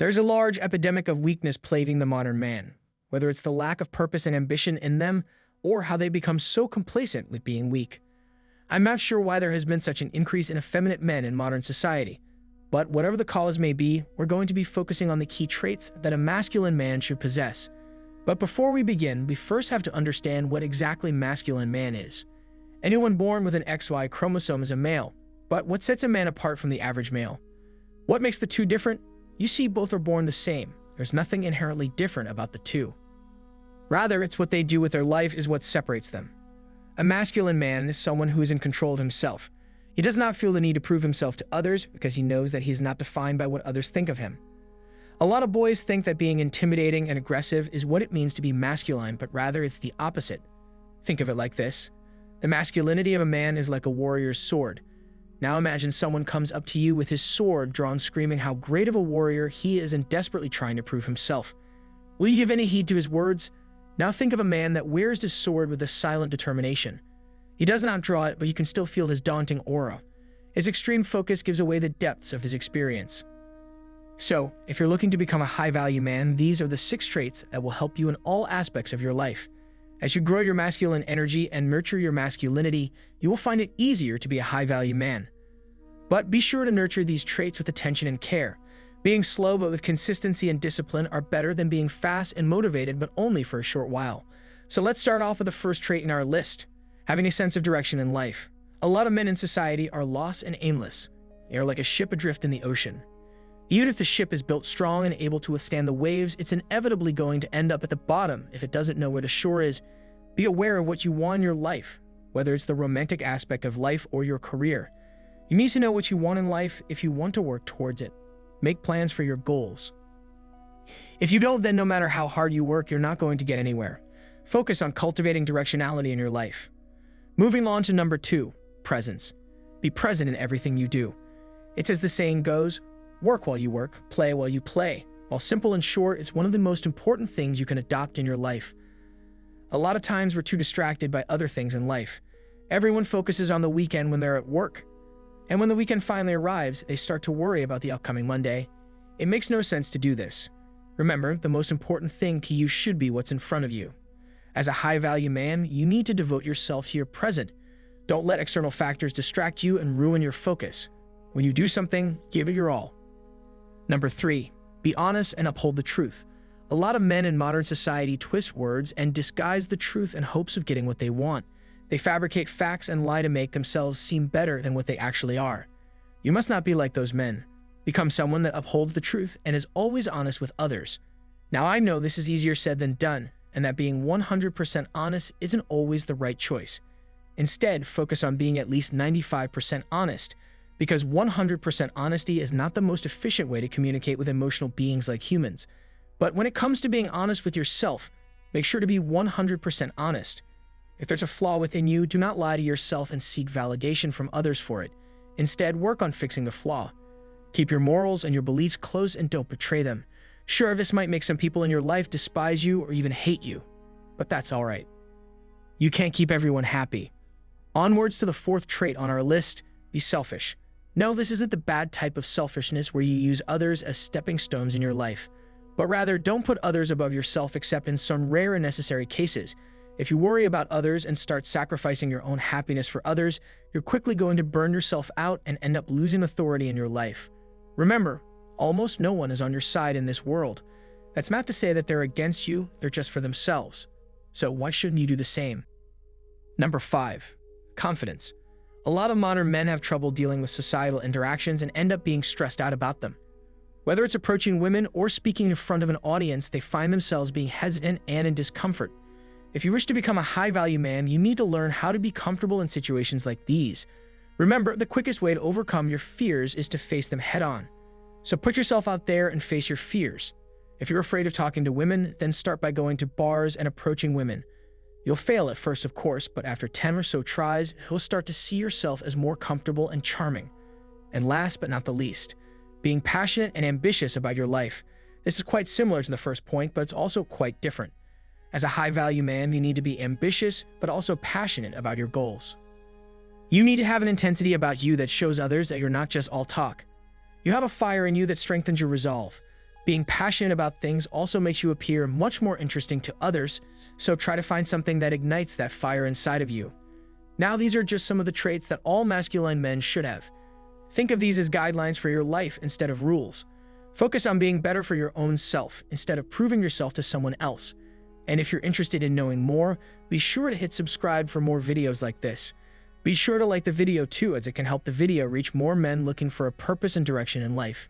There's a large epidemic of weakness plaguing the modern man, whether it's the lack of purpose and ambition in them or how they become so complacent with being weak. I'm not sure why there has been such an increase in effeminate men in modern society, but whatever the cause may be, we're going to be focusing on the key traits that a masculine man should possess. But before we begin, we first have to understand what exactly masculine man is. Anyone born with an XY chromosome is a male, but what sets a man apart from the average male? What makes the two different? You see, both are born the same. There's nothing inherently different about the two. Rather, it's what they do with their life is what separates them. A masculine man is someone who is in control of himself. He does not feel the need to prove himself to others because he knows that he is not defined by what others think of him. A lot of boys think that being intimidating and aggressive is what it means to be masculine, but rather it's the opposite. Think of it like this. The masculinity of a man is like a warrior's sword. Now imagine someone comes up to you with his sword drawn, screaming how great of a warrior he is and desperately trying to prove himself. Will you give any heed to his words? Now think of a man that wears his sword with a silent determination. He does not draw it, but you can still feel his daunting aura. His extreme focus gives away the depths of his experience. So, if you're looking to become a high-value man, these are the 6 traits that will help you in all aspects of your life. As you grow your masculine energy and nurture your masculinity, you will find it easier to be a high-value man. But be sure to nurture these traits with attention and care. Being slow but with consistency and discipline are better than being fast and motivated but only for a short while. So let's start off with the first trait in our list, having a sense of direction in life. A lot of men in society are lost and aimless. They are like a ship adrift in the ocean. Even if the ship is built strong and able to withstand the waves, it's inevitably going to end up at the bottom if it doesn't know where the shore is. Be aware of what you want in your life, whether it's the romantic aspect of life or your career. You need to know what you want in life if you want to work towards it. Make plans for your goals. If you don't, then no matter how hard you work, you're not going to get anywhere. Focus on cultivating directionality in your life. Moving on to number 2, presence. Be present in everything you do. It's as the saying goes, work while you work, play while you play. While simple and short, it's one of the most important things you can adopt in your life. A lot of times we're too distracted by other things in life. Everyone focuses on the weekend when they're at work. And when the weekend finally arrives, they start to worry about the upcoming Monday. It makes no sense to do this. Remember, the most important thing to you should be what's in front of you. As a high-value man, you need to devote yourself to your present. Don't let external factors distract you and ruin your focus. When you do something, give it your all. Number 3, be honest and uphold the truth. A lot of men in modern society twist words and disguise the truth in hopes of getting what they want. They fabricate facts and lie to make themselves seem better than what they actually are. You must not be like those men. Become someone that upholds the truth and is always honest with others. Now I know this is easier said than done, and that being 100% honest isn't always the right choice. Instead, focus on being at least 95% honest, because 100% honesty is not the most efficient way to communicate with emotional beings like humans. But when it comes to being honest with yourself, make sure to be 100% honest. If there's a flaw within you, do not lie to yourself and seek validation from others for it. Instead, work on fixing the flaw. Keep your morals and your beliefs close and don't betray them. Sure, this might make some people in your life despise you or even hate you, but that's all right. You can't keep everyone happy. Onwards to the 4th trait on our list, be selfish. No, this isn't the bad type of selfishness where you use others as stepping stones in your life, but rather don't put others above yourself except in some rare and necessary cases. If you worry about others and start sacrificing your own happiness for others, you're quickly going to burn yourself out and end up losing authority in your life. Remember, almost no one is on your side in this world. That's not to say that they're against you, they're just for themselves. So why shouldn't you do the same? Number 5, confidence. A lot of modern men have trouble dealing with societal interactions and end up being stressed out about them. Whether it's approaching women or speaking in front of an audience, they find themselves being hesitant and in discomfort. If you wish to become a high-value man, you need to learn how to be comfortable in situations like these. Remember, the quickest way to overcome your fears is to face them head-on. So put yourself out there and face your fears. If you're afraid of talking to women, then start by going to bars and approaching women. You'll fail at first, of course, but after 10 or so tries, you'll start to see yourself as more comfortable and charming. And last but not the least, being passionate and ambitious about your life. This is quite similar to the first point, but it's also quite different. As a high-value man, you need to be ambitious, but also passionate about your goals. You need to have an intensity about you that shows others that you're not just all talk. You have a fire in you that strengthens your resolve. Being passionate about things also makes you appear much more interesting to others, so try to find something that ignites that fire inside of you. Now, these are just some of the traits that all masculine men should have. Think of these as guidelines for your life instead of rules. Focus on being better for your own self instead of proving yourself to someone else. And if you're interested in knowing more, be sure to hit subscribe for more videos like this. Be sure to like the video too, as it can help the video reach more men looking for a purpose and direction in life.